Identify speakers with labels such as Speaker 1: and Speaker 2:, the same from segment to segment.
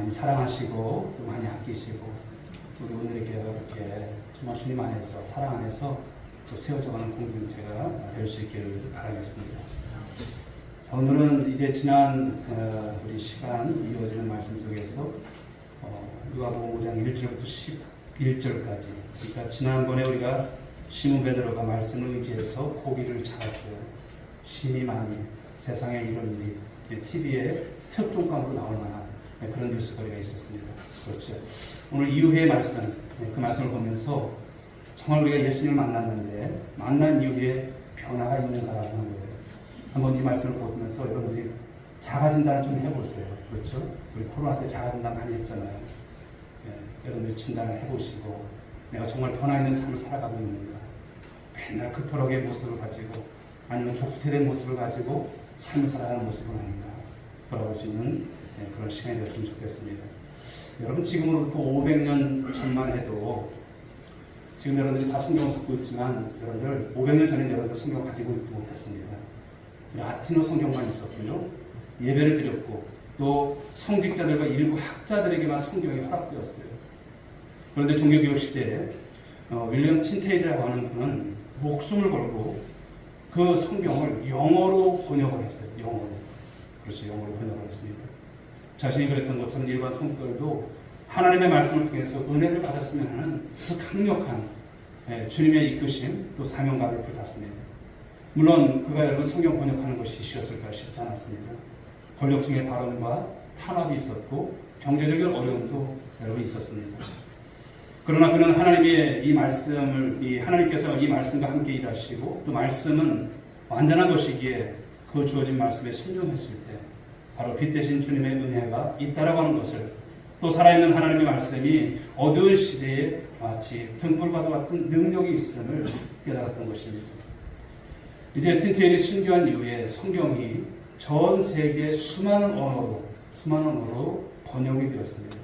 Speaker 1: 많이 사랑하시고 또 많이 아끼시고 우리 오늘의 교회가 이렇게 정말 주님 안에서 사랑 안에서 또 세워져가는 공동체가 될 수 있기를 바라겠습니다. 자, 오늘은 이제 지난 우리 시간 이어지는 말씀 속에서 누가복음 5장 1절부터 11절까지, 그러니까 지난번에 우리가 시몬 베드로가 말씀을 의지해서 고기를 잡았어요. 심히 많이 세상에 이런 일이 TV에 특종감으로 나올 만한 그런 뉴스거리가 있었습니다. 그렇죠. 오늘 이후의 말씀, 그 말씀을 보면서 정말 우리가 예수님을 만났는데 만난 이후에 변화가 있는가라고 하는 거예요. 한번 이 말씀을 보면서 여러분들이 자가진단을 좀 해보세요. 그렇죠? 우리 코로나 때 자가진단 많이 했잖아요. 여러분들이 진단을 해보시고 내가 정말 변화 있는 삶을 살아가고 있는가, 맨날 그토록의 모습을 가지고 아니면 후퇴된 모습을 가지고 삶을 살아가는 모습은 아닌가 돌아볼 수 있는 그런 시간이 됐으면 좋겠습니다. 여러분, 지금으로부터 500년 전만 해도, 지금 여러분들이 다 성경을 갖고 있지만 여러분들 500년 전에 여러분들 성경을 가지고 있지 못했습니다. 라틴어 성경만 있었고요. 예배를 드렸고 또 성직자들과 일부 학자들에게만 성경이 허락되었어요. 그런데 종교개혁 시대에 윌리엄 틴테이드라고 하는 분은 목숨을 걸고 그 성경을 영어로 번역을 했어요. 영어로. 그렇죠. 영어로 번역을 했습니다. 자신이 그랬던 것처럼 일반 성도들도 하나님의 말씀을 통해서 은혜를 받았으면 하는 그 강력한 주님의 이끄심 또 사명감을 불탔습니다. 물론 그가 여러분 성경 번역하는 것이 쉬웠을까? 쉽지 않았습니다. 권력층의 발언과 탄압이 있었고 경제적인 어려움도 여러분 있었습니다. 그러나 그는 하나님의 이 말씀을, 하나님께서 이 말씀과 함께 일하시고 또 말씀은 완전한 것이기에 그 주어진 말씀에 순종했을 때 바로 빛 대신 주님의 은혜가 있다라고 하는 것을, 또 살아있는 하나님의 말씀이 어두운 시대에 마치 등불과도 같은 능력이 있음을 깨달았던 것입니다. 이제 틴테일이 순교한 이후에 성경이 전 세계 수많은 언어로 번역이 되었습니다.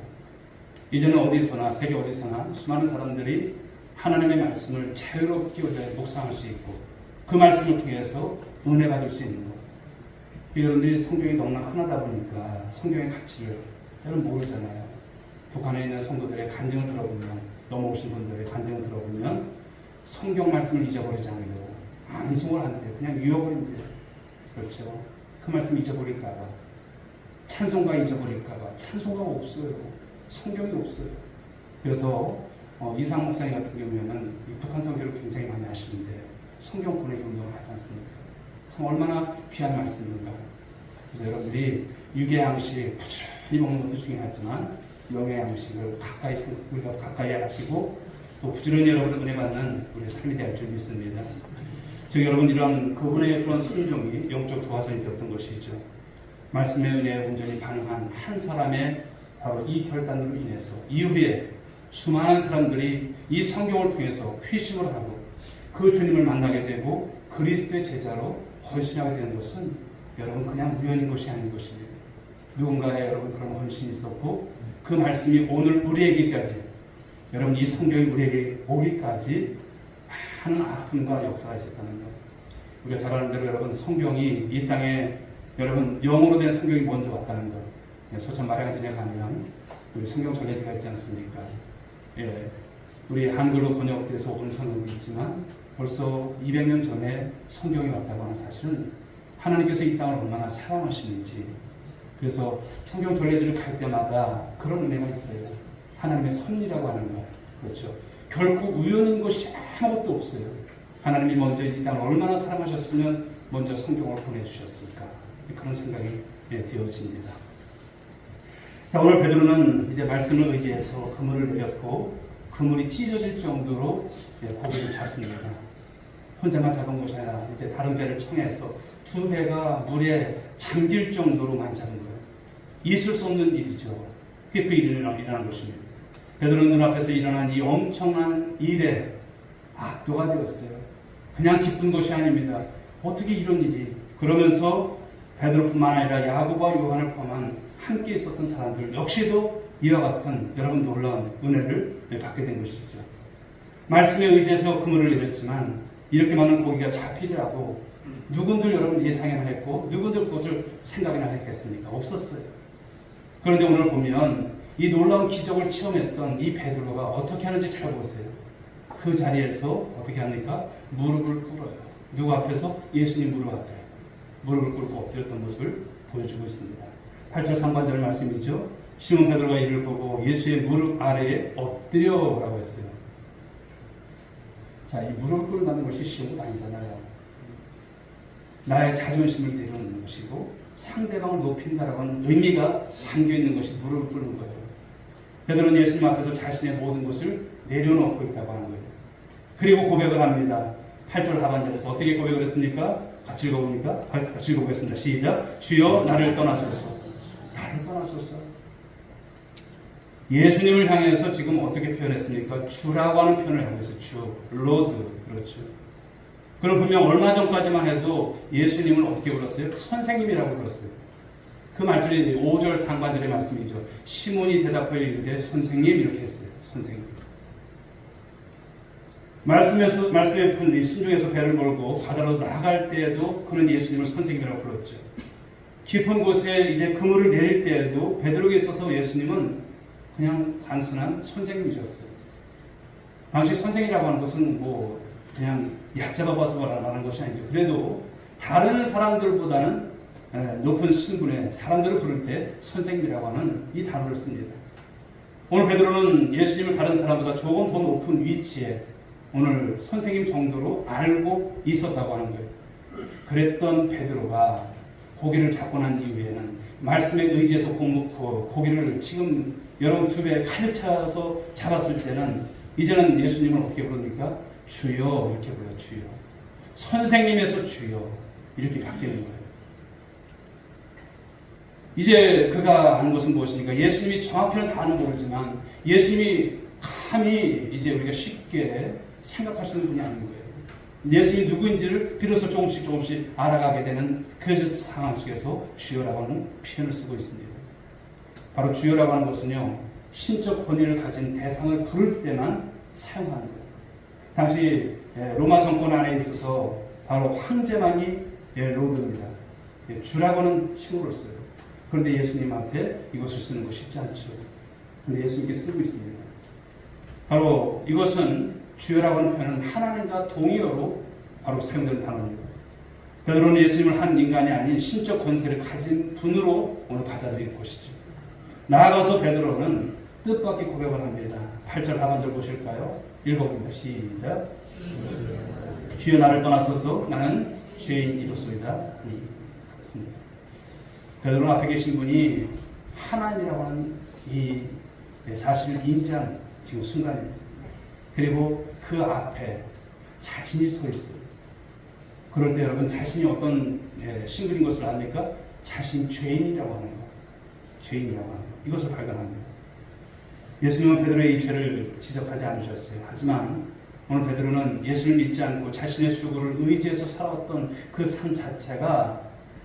Speaker 1: 이제는 어디서나, 세계 어디서나 수많은 사람들이 하나님의 말씀을 자유롭게 묵상할 수 있고 그 말씀을 통해서 은혜 받을 수 있는 것. 여러분들이 성경이 너무나 흔하다 보니까 성경의 가치를 잘 모르잖아요. 북한에 있는 성도들의 간증을 들어보면, 넘어오신 분들의 간증을 들어보면 성경 말씀을 잊어버리지 않으려고 암송을 한대요. 그냥 유어버린대요. 그렇죠. 그 말씀 잊어버릴까봐, 찬송가 잊어버릴까봐. 찬송가가 없어요. 성경이 없어요. 그래서 이상 목사님 같은 경우에는 북한 성경을 굉장히 많이 하시는데 성경 보내기 운동을 하지 않습니까? 참 얼마나 귀한 말씀인가. 그래서 여러분들이 육의 양식 부지런히 먹는 것도 중요하지만 영의 양식을 우리가 가까이 하시고 또 부지런히 여러분들 은혜 받는 우리의 삶이 될 줄 믿습니다. 즉 여러분, 이런 그분의 그런 순종이 영적 도화선이 되었던 것이죠. 말씀의 은혜에 온전히 반응한 한 사람의 바로 이 결단으로 인해서 이후에 수많은 사람들이 이 성경을 통해서 회심을 하고 그 주님을 만나게 되고 그리스도의 제자로 헌신하게 되는 것은 여러분 그냥 우연인 것이 아닌 것입니다. 누군가의 여러분 그런 헌신이 있었고 그 말씀이 오늘 우리에게까지, 여러분 이 성경이 우리에게 오기까지 많은 아픔과 역사가 있었다는 것. 우리가 잘 아는 대로 여러분 성경이 이 땅에 여러분 영어로 된 성경이 먼저 왔다는 것. 소천 마량진에 가면 우리 성경 전례지가 있지 않습니까? 우리 한글로 번역돼서 온 성경도 있지만 벌써 200년 전에 성경이 왔다고 하는 사실은 하나님께서 이 땅을 얼마나 사랑하시는지, 그래서 성경 전례지를 갈 때마다 그런 은혜가 있어요. 하나님의 섭리라고 하는 것. 그렇죠. 결코 우연인 것이 아무것도 없어요. 하나님이 먼저 이 땅을 얼마나 사랑하셨으면 먼저 성경을 보내주셨을까. 그런 생각이 되어집니다. 자, 오늘 베드로는 이제 말씀을 의지해서 그물을 들였고 그물이 찢어질 정도로 고기를 잡습니다. 혼자만 잡은 것이 아니라 이제 다른 배를 청해서 두 배가 물에 잠길 정도로 많이 잡은 거예요. 있을 수 없는 일이죠. 그게 그 일이 일어난 것입니다. 베드로 눈앞에서 일어난 이 엄청난 일에 압도가 되었어요. 그냥 기쁜 것이 아닙니다. 어떻게 이런 일이. 그러면서 베드로뿐만 아니라 야고보와 요한을 포함한 함께 있었던 사람들 역시도 이와 같은 여러분 놀라운 은혜를 받게 된 것이죠. 말씀에 의지해서 그물을 내렸지만 이렇게 많은 고기가 잡히더라고 누군들 여러분 예상이나 했고 누군들 그것을 생각이나 했겠습니까? 없었어요. 그런데 오늘 보면 이 놀라운 기적을 체험했던 이 베드로가 어떻게 하는지 잘 보세요. 그 자리에서 어떻게 합니까? 무릎을 꿇어요. 누구 앞에서? 예수님 무릎 앞에 무릎을 꿇고 엎드렸던 모습을 보여주고 있습니다. 8절 상반절 말씀이죠. 시몬 베드로가 이를 보고 예수의 무릎 아래에 엎드려라고 했어요. 자, 이 무릎을 꿇는다는 것이 쉬운 거 아니잖아요. 나의 자존심을 내려놓는 것이고 상대방을 높인다라고 하는 의미가 담겨있는 것이 무릎을 꿇는 거예요. 베드로는 예수님 앞에서 자신의 모든 것을 내려놓고 있다고 하는 거예요. 그리고 고백을 합니다. 8절 하반절에서 어떻게 고백을 했습니까? 같이 읽어봅니까? 같이 읽어보겠습니다. 시작. 주여 나를 떠나소서. 나를 떠나소서. 예수님을 향해서 지금 어떻게 표현했습니까? 주라고 하는 표현을 하고 있어요. 주, 로드. 그렇죠. 그럼 분명 얼마 전까지만 해도 예수님을 어떻게 불렀어요? 선생님이라고 불렀어요. 그 말씀이 5절 상반절의 말씀이죠. 시몬이 대답하여 이르되 선생님 이렇게 했어요. 선생님. 말씀에 푼 이 순종에서 배를 몰고 바다로 나갈 때에도 그는 예수님을 선생님이라고 불렀죠. 깊은 곳에 이제 그물을 내릴 때에도 베드로에게 있어서 예수님은 그냥 단순한 선생님이셨어요. 당시 선생이라고 하는 것은 뭐 그냥 얕잡아 봐서 말하는 것이 아니죠. 그래도 다른 사람들보다는 높은 신분의 사람들을 부를 때 선생님이라고 하는 이 단어를 씁니다. 오늘 베드로는 예수님을 다른 사람보다 조금 더 높은 위치에 오늘 선생님 정도로 알고 있었다고 하는 거예요. 그랬던 베드로가 고기를 잡고 난 이후에는 말씀에 의지해서 고기를 지금 여러분 두 배에 가득 차서 잡았을 때는 이제는 예수님을 어떻게 부릅니까? 주여 이렇게 불러요. 주여. 선생님에서 주여 이렇게 바뀌는 거예요. 이제 그가 하는 것은 무엇입니까? 예수님이 정확히는 다는 모르지만 예수님이 감히 이제 우리가 쉽게 생각할 수 있는 분이 아닌 거예요. 예수님이 누구인지를 비로소 조금씩 알아가게 되는 그 상황 속에서 주여라고 하는 표현을 쓰고 있습니다. 바로 주여라고 하는 것은요, 신적 권위를 가진 대상을 부를 때만 사용하는 거예요. 당시 로마 정권 안에 있어서 바로 황제만이 로드입니다. 주라고는 칭호를 써요. 그런데 예수님 앞에 이것을 쓰는 거 쉽지 않죠. 그런데 예수님께 쓰고 있습니다. 바로 이것은 주여라고 하는 표현은 하나님과 동의어로 바로 사용된 단어입니다. 베드로는 예수님을 한 인간이 아닌 신적 권세를 가진 분으로 오늘 받아들일 것이죠. 나아가서 베드로는 뜻밖의 고백을 합니다. 8절 하반절 보실까요? 읽어봅니다. 시작. 주여 나를 떠나소서 나는 죄인이로소이다. 그렇습니다. 베드로 앞에 계신 분이 하나님이라고 하는 이 사실을 인지한 지금 순간입니다. 그리고 그 앞에 자신이 서 있어요. 그럴 때 여러분 자신이 어떤 싱글인 것을 압니까? 자신 죄인이라고 하는 것. 죄인이라고 하는 것. 이것을 발견합니다. 예수님은 베드로의 이 죄를 지적하지 않으셨어요. 하지만 오늘 베드로는 예수를 믿지 않고 자신의 수고를 의지해서 살아왔던 그 삶 자체가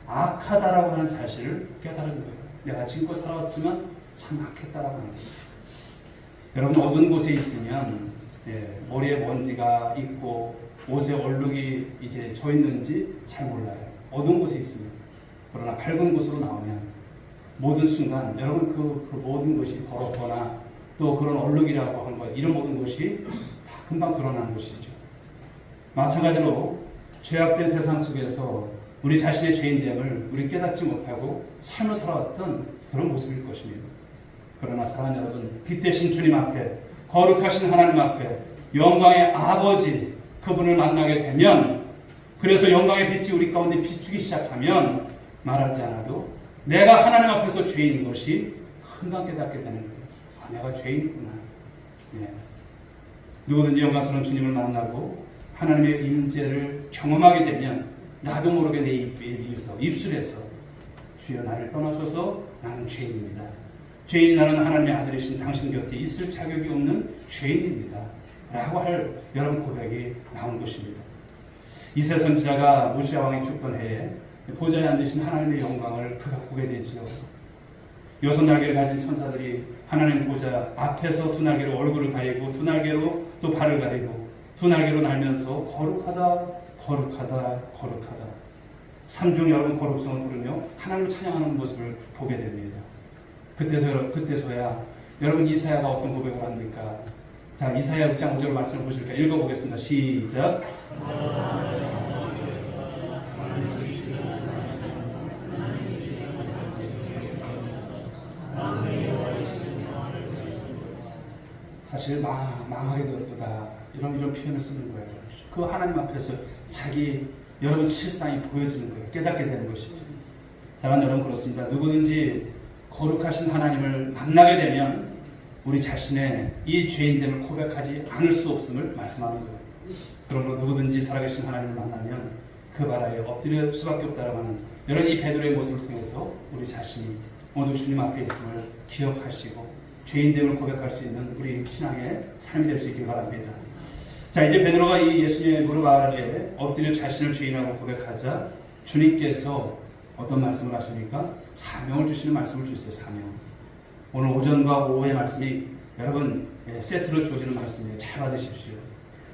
Speaker 1: 악하다라고 하는 사실을 깨달은 거예요. 내가 지금껏 살아왔지만 참 악했다라고 하는 거예요. 여러분 어두운 곳에 있으면 머리에 먼지가 있고 옷에 얼룩이 이제 져 있는지 잘 몰라요. 어두운 곳에 있으면. 그러나 밝은 곳으로 나오면 모든 순간 여러분 그 모든 것이 더럽거나 또 그런 얼룩이라고 하는 것 이런 모든 것이 다 금방 드러나는 것이죠. 마찬가지로 죄악된 세상 속에서 우리 자신의 죄인됨을 우리 깨닫지 못하고 삶을 살아왔던 그런 모습일 것입니다. 그러나 사랑하는 여러분, 빛 대신 주님 앞에 거룩하신 하나님 앞에 영광의 아버지 그분을 만나게 되면 그래서 영광의 빛이 우리 가운데 비추기 시작하면 말하지 않아도 내가 하나님 앞에서 죄인인 것이 금방 깨닫게 되는 거예요. 아, 내가 죄인이구나. 네. 누구든지 영광스러운 주님을 만나고 하나님의 임재를 경험하게 되면 나도 모르게 내 입술에서 주여 나를 떠나소서 나는 죄인입니다. 죄인 나는 하나님의 아들이신 당신 곁에 있을 자격이 없는 죄인입니다. 라고 할 여러분 고백이 나온 것입니다. 이세 선지자가 모시아 왕의 죽던 해에 보좌에 앉으신 하나님의 영광을 그가 보게 되지요. 여섯 날개를 가진 천사들이 하나님 보좌 앞에서 두 날개로 얼굴을 가리고 두 날개로 또 발을 가리고 두 날개로 날면서 거룩하다 거룩하다 거룩하다 삼중 여러분 거룩성을 부르며 하나님을 찬양하는 모습을 보게 됩니다. 그때서야 여러분 이사야가 어떤 고백을 합니까? 자, 이사야 6장 5절 말씀을 보실까? 읽어보겠습니다. 시작. 사실 망하게 되었다. 이런 표현을 쓰는 거예요. 그 하나님 앞에서 자기 여러분 실상이 보여지는 거예요. 깨닫게 되는 것이죠. 사랑하는 여러분, 그렇습니다. 누구든지 거룩하신 하나님을 만나게 되면 우리 자신의 이 죄인됨을 고백하지 않을 수 없음을 말씀하는 거예요. 그러므로 누구든지 살아계신 하나님을 만나면 그 바라에 엎드릴 수밖에 없다라고 하는 이런 이 베드로의 모습을 통해서 우리 자신이 모두 주님 앞에 있음을 기억하시고 죄인됨을 고백할 수 있는 우리 신앙의 삶이 될 수 있길 바랍니다. 자, 이제 베드로가 이 예수님의 무릎 아래에 엎드려 자신을 죄인이라고 고백하자 주님께서 어떤 말씀을 하십니까? 사명을 주시는 말씀을 주세요. 사명. 오늘 오전과 오후의 말씀이 여러분 세트로 주어지는 말씀이에요. 잘 받으십시오.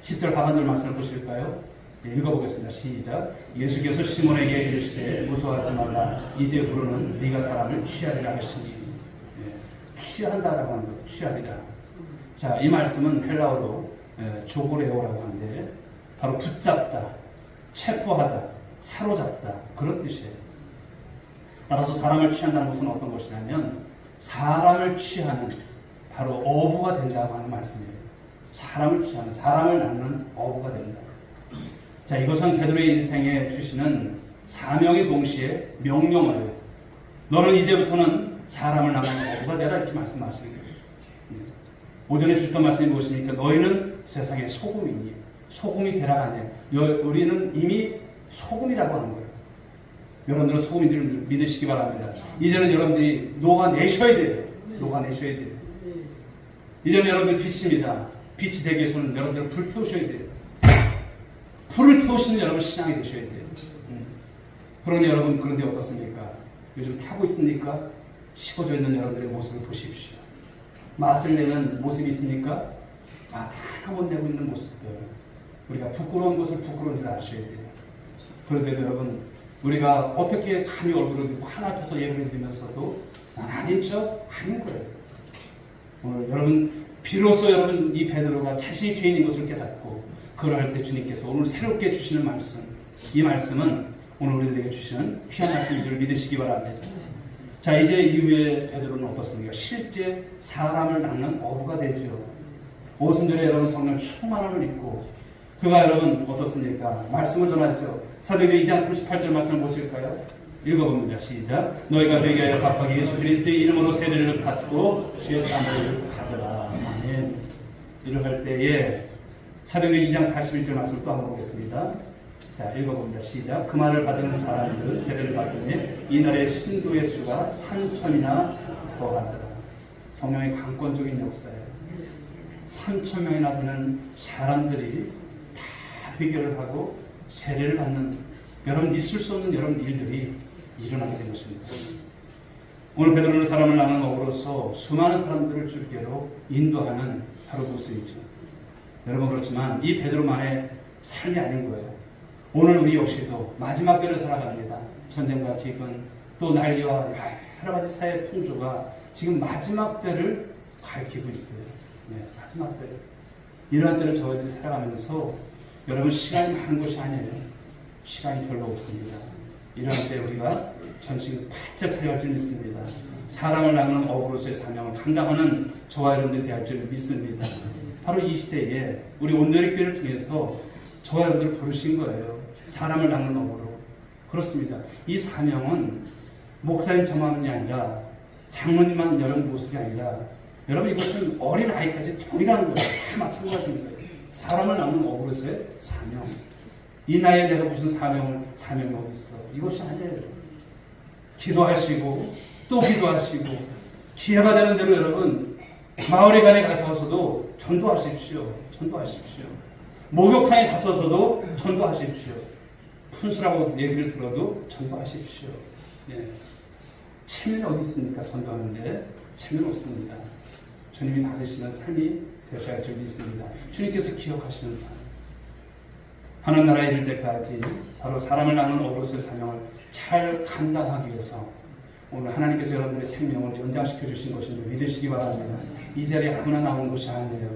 Speaker 1: 10절 하반절 말씀을 보실까요? 읽어보겠습니다. 시작. 예수께서 시몬에게 이르시되 무서워하지 말라. 이제 부르는 네가 사람을 취하리라 하시니. 취한다라고 하는 것, 취하리라. 자, 이 말씀은 헬라어로 조고레오라고 하는데 바로 붙잡다, 체포하다, 사로잡다 그런 뜻이에요. 따라서 사람을 취한다는 것은 어떤 것이냐면 사람을 취하는 바로 어부가 된다고 하는 말씀이에요. 사람을 취하는, 사람을 낳는 어부가 된다. 자, 이것은 베드로의 인생에 주시는 사명의 동시에 명령어예요. 너는 이제부터는 사람을 낳는 어부가 되라 이렇게 말씀하시는 거예요. 오전에 주셨던 말씀이 무엇입니까? 너희는 세상의 소금이니 소금이 되라가 아니에요. 우리는 이미 소금이라고 하는 거예요. 여러분들은 소금인 줄 믿으시기 바랍니다. 이제는 여러분들이 녹아내셔야 돼요. 녹아내셔야 돼요. 이제는 여러분들 빛입니다. 빛이 되기 위해서는 여러분들은 불 태우셔야 돼요. 불을 태우시는 여러분 신앙이 되셔야 돼요. 그러니 여러분, 그런데 어떻습니까? 요즘 타고 있습니까? 식어져 있는 여러분들의 모습을 보십시오. 맛을 내는 모습이 있습니까? 다 못 내고 있는 모습들. 우리가 부끄러운 것을 부끄러운 줄 아셔야 돼요. 그런데도 여러분, 우리가 어떻게 감히 얼굴을 들고 하나 앞에서 예배를 드리면서도 난 아닌 척 아닌 거예요. 오늘 여러분, 비로소 여러분 이 베드로가 자신이 죄인인 것을 깨닫고 그러할 때 주님께서 오늘 새롭게 주시는 말씀, 이 말씀은 오늘 우리들에게 주시는 귀한 말씀인 줄 믿으시기 바랍니다. 자, 이제 이후에 베드로는 어떻습니까? 실제 사람을 낳는 어부가 되죠. 오순절에 여러분 성령 충만함을 입고 그가 여러분 어떻습니까? 말씀을 전하죠. 사도행전 2장 38절 말씀을 보실까요? 읽어봅니다. 시작. 너희가 회개하여 각각 예수 그리스도의 이름으로 세례를 받고 죄사함을 받으라. 아멘. 이를 할 때에 사도행전 2장 41절 말씀을 또 한번 보겠습니다. 자, 읽어봅니다. 시작. 그 말을 받은 사람들 세례를 받으니 이날의 신도의 수가 3,000이나 더하더라. 성령의 강권적인 역사예요. 3,000명이나 되는 사람들이 다 회개를 하고 세례를 받는 여러분 있을 수 없는 여러분 일들이 일어나게 된 것입니다. 오늘 베드로는 사람을 낳는 어부로서 수많은 사람들을 주께로 인도하는 바로 모습이죠. 여러분, 그렇지만 이 베드로만의 삶이 아닌 거예요. 오늘 우리 역시도 마지막 때를 살아갑니다. 전쟁과 기근, 또 난리와 여러 가지 사회 풍조가 지금 마지막 때를 가리키고 있어요. 네, 마지막 때를. 이러한 때를 저희들이 살아가면서 여러분 시간이 많은 것이 아니에요. 시간이 별로 없습니다. 이러한 때 우리가 전신 바짝 차려갈 줄 믿습니다. 사람을 낳는 어부로서의 사명을 감당하는 저와 여러분들이 되할 줄 믿습니다. 바로 이 시대에 우리 온누리교회를 통해서 저와 여러분들을 부르신 거예요. 사람을 낳는 어부로. 그렇습니다. 이 사명은 목사님 저만이 아니라 장로님만 여러분 모습이 아니라 여러분 이것은 어린 아이까지 동일한 거예요. 다 마찬가지입니다. 사람을 낳는 어부로서의 사명. 이 나이에 내가 무슨 사명이 어디 있어? 이것이 아니에요. 기도하시고 또 기도하시고 기회가 되는 대로 여러분 마을에 간에 가서도 전도하십시오. 전도하십시오. 목욕탕에 가서도 전도하십시오. 푼수라고 얘기를 들어도 전도하십시오. 네. 체면이 어디 있습니까? 전도하는데 체면 없습니다. 주님이 받으시는 삶이 되셔야 줄 믿습니다. 주님께서 기억하시는 삶. 하나님 나라에 이를 때까지 바로 사람을 낳는 어부로서의 사명을 잘 감당하기 위해서 오늘 하나님께서 여러분들의 생명을 연장시켜 주신 것인 줄 믿으시기 바랍니다. 이 자리에 아무나 나오는 것이 아니에요.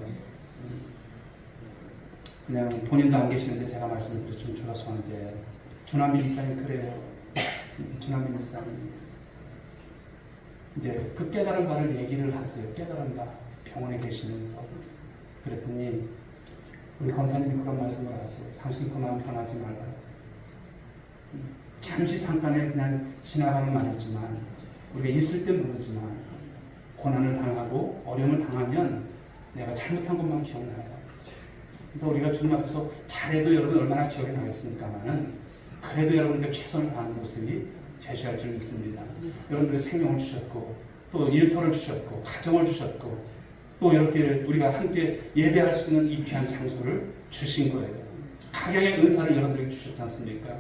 Speaker 1: 그냥 본인도 안 계시는데 제가 말씀을 드려서 좀 죄송한데 조남미 목사님 그래요. 조남미 목사님 이제 그 깨달은 바를 얘기를 하세요. 깨달은 바 병원에 계시면서 그랬더니 우리 권사님이 그런 말씀을 하세요. 당신 그 마음 변하지 말아요. 잠시 잠깐의 그냥 지나가는 말이지만 우리가 있을 때 모르지만 고난을 당하고 어려움을 당하면 내가 잘못한 것만 기억나요. 그러니까 우리가 주님 앞에서 잘해도 여러분 얼마나 기억이 나겠습니까만은 그래도 여러분들 최선을 다하는 모습이 제시할 줄 믿습니다. 여러분들의 생명을 주셨고 또 일터를 주셨고 가정을 주셨고 또 이렇게 우리가 함께 예배할 수 있는 이 귀한 장소를 주신 거예요. 각양의 은사를 여러분들에게 주셨지 않습니까?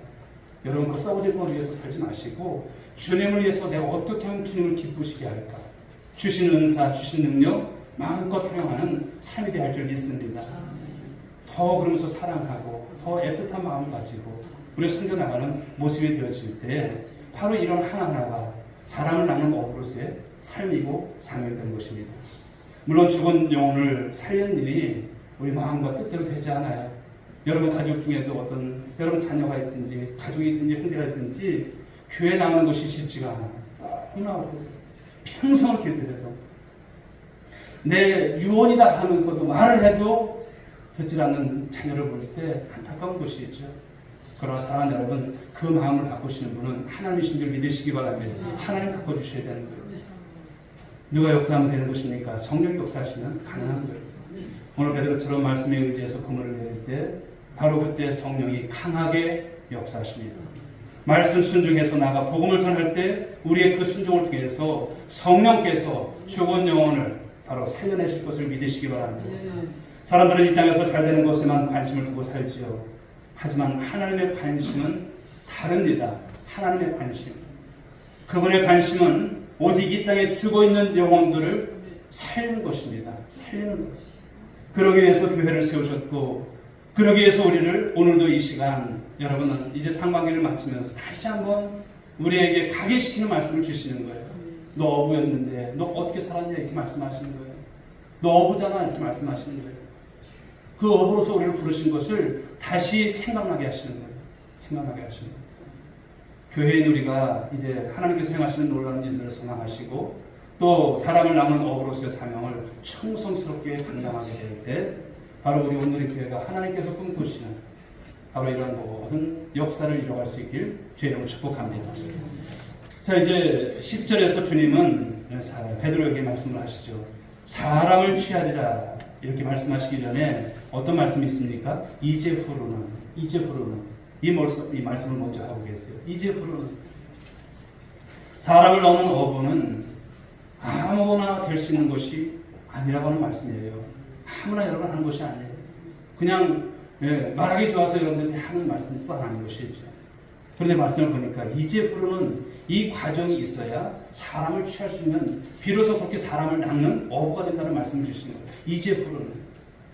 Speaker 1: 여러분 그 썩어질 것 위해서 살지 마시고 주님을 위해서 내가 어떻게 하면 주님을 기쁘시게 할까? 주신 은사, 주신 능력 마음껏 활용하는 삶이 되어야 할 줄 믿습니다. 더 그러면서 사랑하고 더 애틋한 마음을 가지고 우리가 섬겨나가는 모습이 되어질 때 바로 이런 하나하나가 사람을 낳는 어부로서의 삶이고 사명이 되는 것입니다. 물론 죽은 영혼을 살리는 일이 우리 마음과 뜻대로 되지 않아요. 여러분 가족 중에도 어떤 여러분 자녀가 있든지 가족이 있든지 형제가 있든지 교회 나오는 것이 쉽지가 않아요. 너무나 평생을 기도해도 내 유언이다 하면서도 말을 해도 듣지 않는 자녀를 볼 때 안타까운 것이죠. 그러나 사랑하는 여러분 그 마음을 바꾸시는 분은 하나님이신 줄 믿으시기 바랍니다. 하나님 바꿔주셔야 되는 거예요. 누가 역사하면 되는 것입니까? 성령이 역사하시면 가능한 거예요. 오늘 베드로처럼 말씀에 의지해서 그물을 내릴 때 바로 그때 성령이 강하게 역사하십니다. 말씀 순종해서 나가 복음을 전할 때 우리의 그 순종을 통해서 성령께서 죽은 영혼을 바로 살려내실 것을 믿으시기 바랍니다. 사람들은 이 땅에서 잘 되는 것에만 관심을 두고 살지요. 하지만 하나님의 관심은 다릅니다. 하나님의 관심. 그분의 관심은 오직 이 땅에 죽어있는 영혼들을 살리는 것입니다. 살리는 것. 그러기 위해서 교회를 세우셨고 그러기 위해서 우리를 오늘도 이 시간 여러분은 이제 상반기를 마치면서 다시 한번 우리에게 각인시키는 말씀을 주시는 거예요. 너 어부였는데 너 어떻게 살았냐 이렇게 말씀하시는 거예요. 너 어부잖아 이렇게 말씀하시는 거예요. 그 어부로서 우리를 부르신 것을 다시 생각나게 하시는 거예요. 생각나게 하시는 거예요. 교회인 우리가 이제 하나님께서 행하시는 놀라운 일들을 생각하시고 또 사람을 낳는 어부로서의 사명을 충성스럽게 감당하게 될 때 바로 우리 오늘의 교회가 하나님께서 꿈꾸시는 바로 이런 모든 역사를 이뤄갈 수 있길 주의 이름으로 축복합니다. 자 이제 10절에서 주님은 베드로에게 말씀을 하시죠. 사람을 취하리라 이렇게 말씀하시기 전에 어떤 말씀이 있습니까? 이제후로는 이 말씀을 먼저 하고 계세요. 이제후로는 사람을 넣는 어부는 아무나 될 수 있는 것이 아니라고 하는 말씀이에요. 아무나 여러분 하는 것이 아니에요. 그냥 말하기 좋아서 여러분들이 하는 말씀이 또한 아닌 것이죠. 그런데 말씀을 보니까 이제후로는 이 과정이 있어야 사람을 취할 수 있는 비로소 그렇게 사람을 낳는 어부가 된다는 말씀을 주시는 거예요. 이제후로는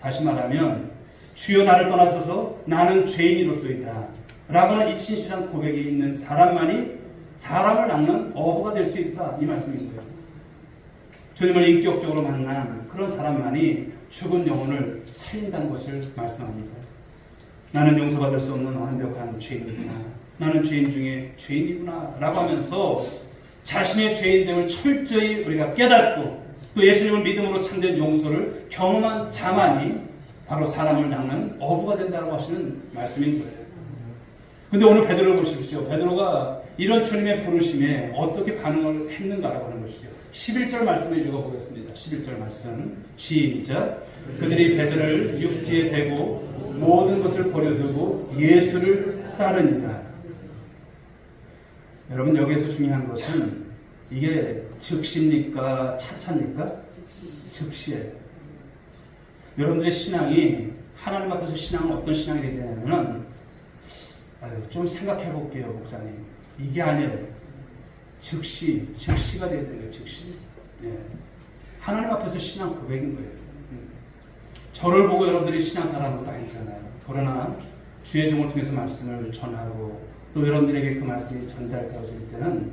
Speaker 1: 다시 말하면 주여 나를 떠나소서 나는 죄인이로소이다 라고 하는 이 진실한 고백이 있는 사람만이 사람을 낳는 어부가 될 수 있다 이 말씀인 거예요. 주님을 인격적으로 만난 그런 사람만이 죽은 영혼을 살린다는 것을 말씀합니다. 나는 용서받을 수 없는 완벽한 죄인이구나. 나는 죄인 중에 죄인이구나 라고 하면서 자신의 죄인됨을 철저히 우리가 깨닫고 또 예수님을 믿음으로 참된 용서를 경험한 자만이 바로 사람을 낳는 어부가 된다고 하시는 말씀인 거예요. 근데 오늘 베드로를 보십시오. 베드로가 이런 주님의 부르심에 어떻게 반응을 했는가라고 하는 것이죠. 11절 말씀을 읽어보겠습니다. 11절 말씀 시작. 그들이 베드로를 육지에 대고 모든 것을 버려두고 예수를 따르니라. 여러분 여기에서 중요한 것은 이게 즉시입니까? 차차입니까? 즉시예요. 여러분들의 신앙이 하나님 앞에서 신앙은 어떤 신앙이 되냐면 좀 생각해 볼게요 목사님. 이게 아니에요. 즉시가 돼야 돼요. 즉시. 예. 하나님 앞에서 신앙 고백인 거예요. 저를 보고 여러분들이 신앙사람으로 다 했잖아요. 그러나 주의 종을 통해서 말씀을 전하고 또 여러분들에게 그 말씀이 전달되어질 때는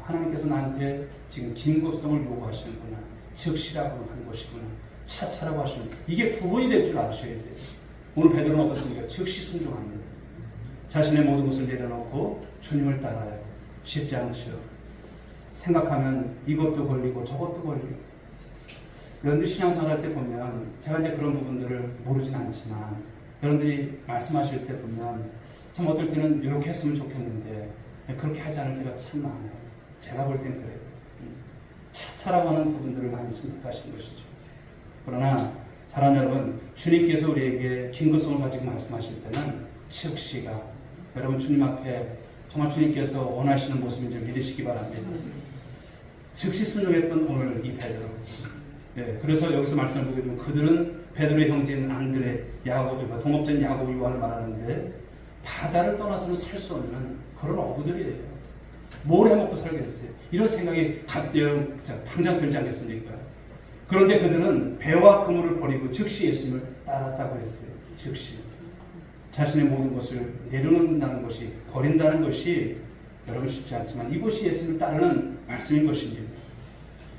Speaker 1: 하나님께서 나한테 지금 긴급성을 요구하시는구나. 즉시라고 하는 것이구나. 차차라고 하시는 이게 구분이 될 줄 아셔야 돼요. 오늘 베드로는 어떻습니까? 즉시 순종합니다. 자신의 모든 것을 내려놓고 주님을 따라요. 쉽지 않죠. 생각하면 이것도 걸리고 저것도 걸리고. 여러분들 신앙생활 할 때 보면 제가 이제 그런 부분들을 모르진 않지만 여러분들이 말씀하실 때 보면 참 어떨 때는 이렇게 했으면 좋겠는데 그렇게 하지 않을 때가 참 많아요. 제가 볼 땐 그래요. 차차라고 하는 부분들을 많이 생각하시는 것이죠. 그러나 사랑하는 여러분, 주님께서 우리에게 긴급성을 가지고 말씀하실 때는 즉시가 여러분 주님 앞에 정말 주님께서 원하시는 모습인 줄 믿으시기 바랍니다. 즉시 순종했던 오늘 이 베드로. 네, 그래서 여기서 말씀을 보게 되면 그들은 베드로의 형제인 안드레, 야고보, 동업자인 야고보, 요한을 말하는데 바다를 떠나서는 살 수 없는 그런 어부들이에요. 뭘 해먹고 살겠어요? 이런 생각이 당장 들지 않겠습니까? 그런데 그들은 배와 그물을 버리고 즉시 예수님을 따랐다고 했어요. 즉시. 자신의 모든 것을 내려놓는다는 것이, 버린다는 것이 여러분 쉽지 않지만 이것이 예수님을 따르는 말씀인 것입니다.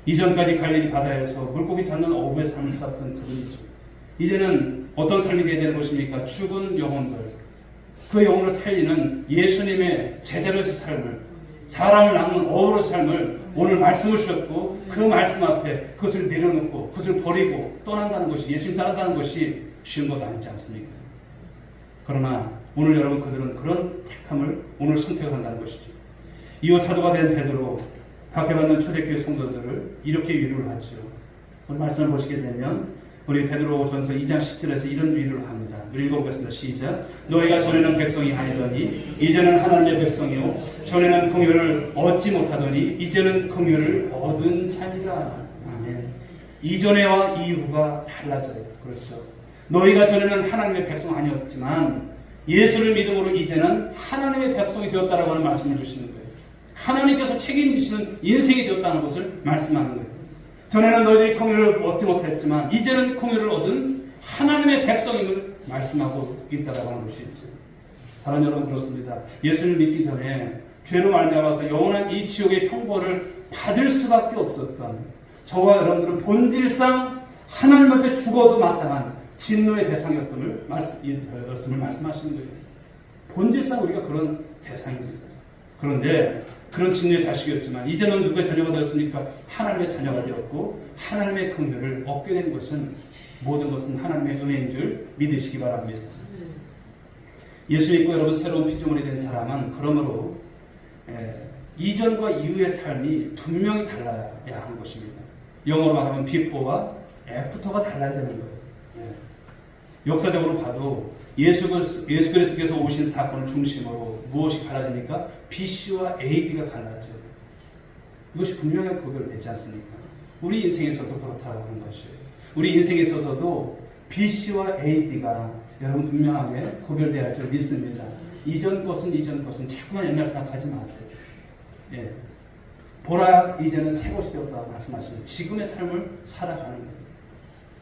Speaker 1: 이전까지 갈릴리 바다에서 물고기 잡는 어부의 삶을 살았던 그들이죠. 이제는 어떤 삶이 되어야 되는 것입니까? 죽은 영혼들, 그 영혼을 살리는 예수님의 제자로서의 삶을, 사람을 낳는 어부로서의 삶을 오늘 말씀을 주셨고 그 말씀 앞에 그것을 내려놓고 그것을 버리고 떠난다는 것이, 예수님 따른다는 것이 쉬운 것 아니지 않습니까? 그러나 오늘 여러분 그들은 그런 택함을 오늘 선택을 한다는 것이죠. 이후 사도가 된 베드로, 박해받는 초대교회 성도들을 이렇게 위로를 하죠. 오늘 말씀을 보시게 되면 우리 베드로전서 2장 10절에서 이런 위로를 합니다. 읽어보겠습니다. 시작. 너희가 전에는 백성이 아니더니 이제는 하나님의 백성이요 전에는 긍휼을 얻지 못하더니 이제는 긍휼을 얻은 자니라. 아멘. 이전에와 이후가 달라져요. 그렇죠. 너희가 전에는 하나님의 백성 아니었지만 예수를 믿음으로 이제는 하나님의 백성이 되었다라고 하는 말씀을 주시는 거예요. 하나님께서 책임지시는 인생이 되었다는 것을 말씀하는 거예요. 전에는 너희들이 긍휼을 얻지 못했지만 이제는 긍휼을 얻은 하나님의 백성임을 말씀하고 있다라고 하는 것이죠. 사랑하는 여러분, 그렇습니다. 예수를 믿기 전에 죄로 말미암아서 영원한 이 지옥의 형벌을 받을 수밖에 없었던 저와 여러분들은 본질상 하나님 앞에 죽어도 마땅한 진노의 대상이었음을 말씀하시는 거예요. 본질상 우리가 그런 대상입니다. 그런데 그런 진노의 자식이었지만 이제는 누구의 자녀가 되었습니까? 하나님의 자녀가 되었고 하나님의 긍휼을 얻게 된 것은 모든 것은 하나님의 은혜인 줄 믿으시기 바랍니다. 예수 믿고 여러분 새로운 피조물이 된 사람은 그러므로 이전과 이후의 삶이 분명히 달라야 하는 것입니다. 영어로 말하면 before와 after가 달라야 되는 거예요. 역사적으로 봐도 예수 그리스도께서 오신 사건을 중심으로 무엇이 갈라집니까? BC와 AD가 갈라져. 이것이 분명히 구별되지 않습니까? 우리 인생에서도 그렇다고 하는 것이에요. 우리 인생에 있어서도 BC와 AD가 여러분 분명하게 구별되어야 할 줄 믿습니다. 이전 것은 자꾸만 옛날 생각하지 마세요. 예. 보라 이제는 새 것이 되었다고 말씀하시는 지금의 삶을 살아가는 거예요.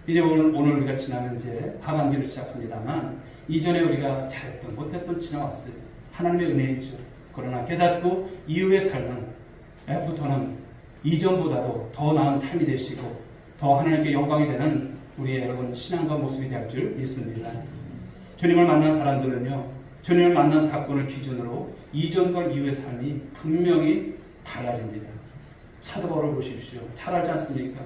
Speaker 1: 이제 오늘 우리가 지나면 이제 하반기를 시작합니다만 이전에 우리가 잘했던 못했던 지나왔어요. 하나님의 은혜이죠. 그러나 깨닫고 이후의 삶은 애프터는 이전보다도 더 나은 삶이 되시고 더 하나님께 영광이 되는 우리의 여러분 신앙과 모습이 될 줄 믿습니다. 주님을 만난 사람들은요, 주님을 만난 사건을 기준으로 이전과 이후의 삶이 분명히 달라집니다. 사도 바울을 보십시오. 잘 알지 않습니까?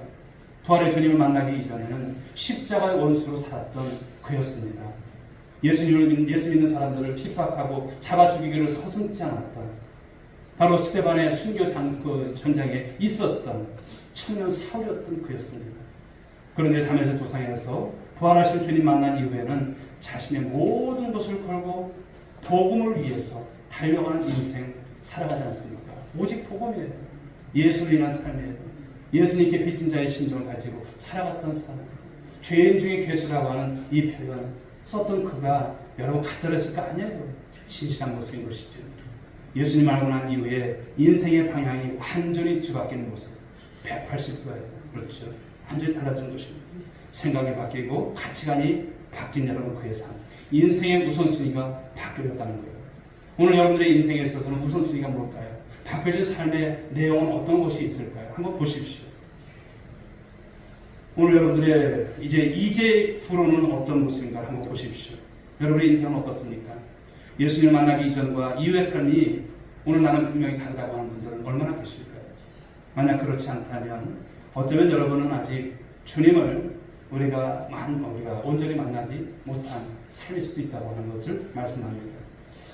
Speaker 1: 부활의 주님을 만나기 이전에는 십자가의 원수로 살았던 그였습니다. 예수 믿는 사람들을 핍박하고 잡아 죽이기를 서슴지 않았던 바로 스데반의 순교 전장에 있었던 청년 사울이었던 그였습니다. 그런데 담에색 도상에서 부활하신 주님 만난 이후에는 자신의 모든 것을 걸고 복음을 위해서 달려가는 인생 살아가지 않습니까? 오직 복음이에요. 예수를 위한 삶이에요. 예수님께 빚진 자의 심정을 가지고 살아갔던 사람, 죄인 중에 괴수라고 하는 이 표현 썼던 그가 여러분 가짜였을까? 아니에요. 진실한 모습인 것이죠. 예수님 알고 난 이후에 인생의 방향이 완전히 뒤바뀌는 모습, 180도예요. 그렇죠. 완전히 달라진 것입니다. 생각이 바뀌고 가치관이 바뀐 여러분 그의 삶, 인생의 우선순위가 바뀌었다는 거예요. 오늘 여러분들의 인생에 있어서는 우선순위가 뭘까요? 바뀌어진 삶의 내용은 어떤 것이 있을까요? 한번 보십시오. 오늘 여러분들의 이제 후로는 어떤 모습인가 한번 보십시오. 여러분의 인생은 어떻습니까? 예수님을 만나기 이전과 이후의 삶이 오늘 나는 분명히 다르다고 하는 분들은 얼마나 계실까요? 만약 그렇지 않다면 어쩌면 여러분은 아직 주님을 우리가 온전히 만나지 못한 삶일 수도 있다고 하는 것을 말씀합니다.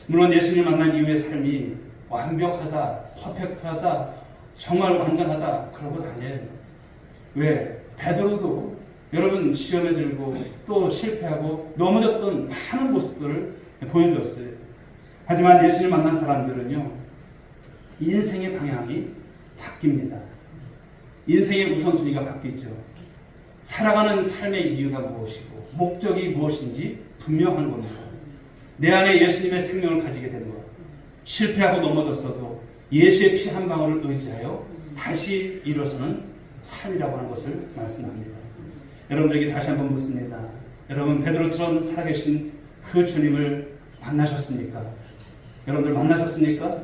Speaker 1: 물론 예수님 만난 이후의 삶이 완벽하다, 퍼펙트하다, 정말 완전하다 그런 것 아니에요. 왜? 베드로도 여러분 시험에 들고 또 실패하고 넘어졌던 많은 모습들을 보여줬어요. 하지만 예수님 만난 사람들은요, 인생의 방향이 바뀝니다. 인생의 우선순위가 바뀌죠. 살아가는 삶의 이유가 무엇이고 목적이 무엇인지 분명한 겁니다. 내 안에 예수님의 생명을 가지게 된 것, 실패하고 넘어졌어도 예수의 피 한 방울을 의지하여 다시 일어서는 삶이라고 하는 것을 말씀합니다. 여러분들에게 다시 한번 묻습니다. 여러분 베드로처럼 살아계신 그 주님을 만나셨습니까? 여러분들 만나셨습니까?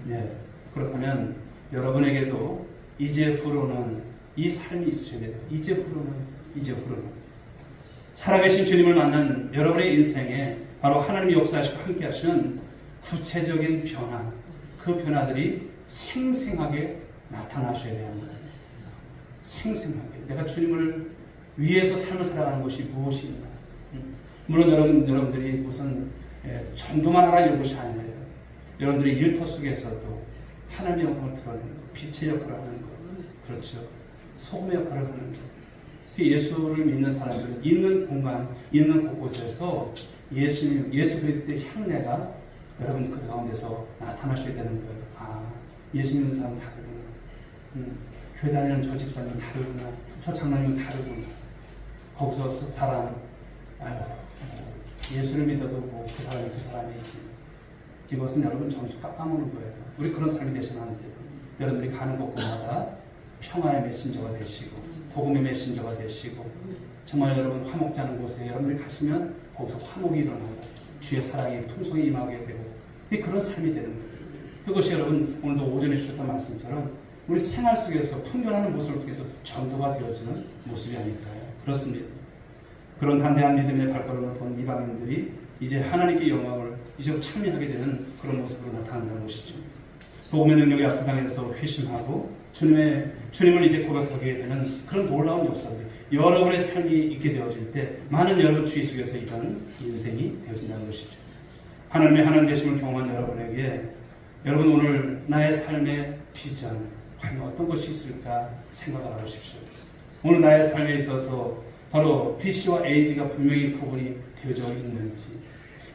Speaker 1: 네. 그렇다면 여러분에게도 이제 후로는 이 삶이 있으셔야 돼요. 이제 후로는 살아계신 주님을 만난 여러분의 인생에 바로 하나님이 역사하시고 함께 하시는 구체적인 변화, 그 변화들이 생생하게 나타나셔야 됩니다. 생생하게 내가 주님을 위해서 삶을 살아가는 것이 무엇인가. 물론 여러분들이 무슨 전도만 하라 이런 것이 아니에요. 여러분들의 일터 속에서도 하나님의 영광을 드러내는 것, 빛의 역할을 하는 것, 그렇죠. 소금의 역할을 하는 것. 예수를 믿는 사람들은 있는 공간, 있는 곳곳에서 예수 그리스도의 향내가 여러분 그 가운데서 나타나셔야 되는 거예요. 아, 예수 믿는 사람 다르구나. 교회 다니는 저 집사님은 다르구나. 저 장로님은 다르구나. 거기서 사람, 예수를 믿어도 뭐 그 사람이 그 사람이지. 이것은 여러분 점수 깎아먹는 거예요. 우리 그런 삶이 되시면 안 돼요. 여러분들이 가는 곳곳마다 평화의 메신저가 되시고 복음의 메신저가 되시고 정말 여러분 화목 자는 곳에 여러분들이 가시면 거기서 화목이 일어나고 주의 사랑이 풍성히 임하게 되고 그런 삶이 되는 거예요. 그것이 여러분 오늘도 오전에 주셨던 말씀처럼 우리 생활 속에서 풍겨나는 모습을 통해서 전도가 되어지는 모습이 아닐까요? 그렇습니다. 그런 담대한 믿음의 발걸음을 본 이방인들이 이제 하나님께 영광을 이제 찬미하게 되는 그런 모습으로 나타난다는 것이죠. 복음의 능력이 압도당해서 회심하고 주님을 이제 고백하게 되는 그런 놀라운 역사들, 여러분의 삶이 있게 되어질 때 많은 여러분 주의 속에서 이런 인생이 되어진다는 것이죠. 하나님의 하나님 되심을 경험한 여러분에게 여러분 오늘 나의 삶의 비전 과연 어떤 것이 있을까 생각을 해보십시오. 오늘 나의 삶에 있어서 바로 BC와 AD가 분명히 구분이 되어져 있는지,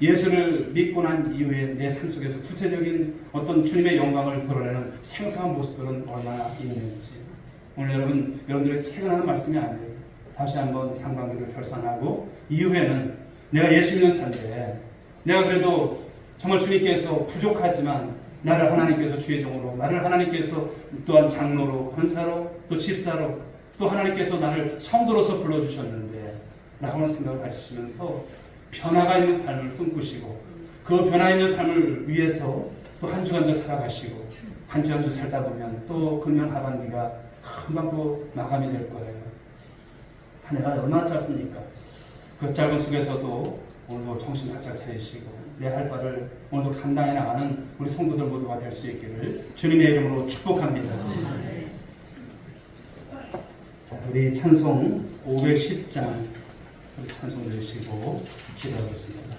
Speaker 1: 예수를 믿고 난 이후에 내 삶 속에서 구체적인 어떤 주님의 영광을 드러내는 생생한 모습들은 얼마나 있는지, 오늘 여러분들의 체근하는 말씀이 아니에요. 다시 한번 상관계를 결산하고 이후에는 내가 예수 믿는 자인데 내가 그래도 정말 주님께서 부족하지만 나를 하나님께서 주의 종으로, 나를 하나님께서 또한 장로로, 권사로, 또 집사로, 또 하나님께서 나를 성도로서 불러주셨는데 라고 하는 생각을 가지시면서 변화가 있는 삶을 꿈꾸시고 그 변화 있는 삶을 위해서 또 한 주 한 주 살아가시고 한 주 한 주 살다 보면 또 금년 하반기가 금방 또 마감이 될 거예요. 한 해가 얼마나 짧습니까? 그 짧은 속에서도 오늘도 정신 바짝 차리시고 내 할 바를 오늘도 감당해 나가는 우리 성도들 모두가 될 수 있기를 주님의 이름으로 축복합니다. 자, 우리 찬송 510장 우리 찬송 들으시고 기도하겠습니다.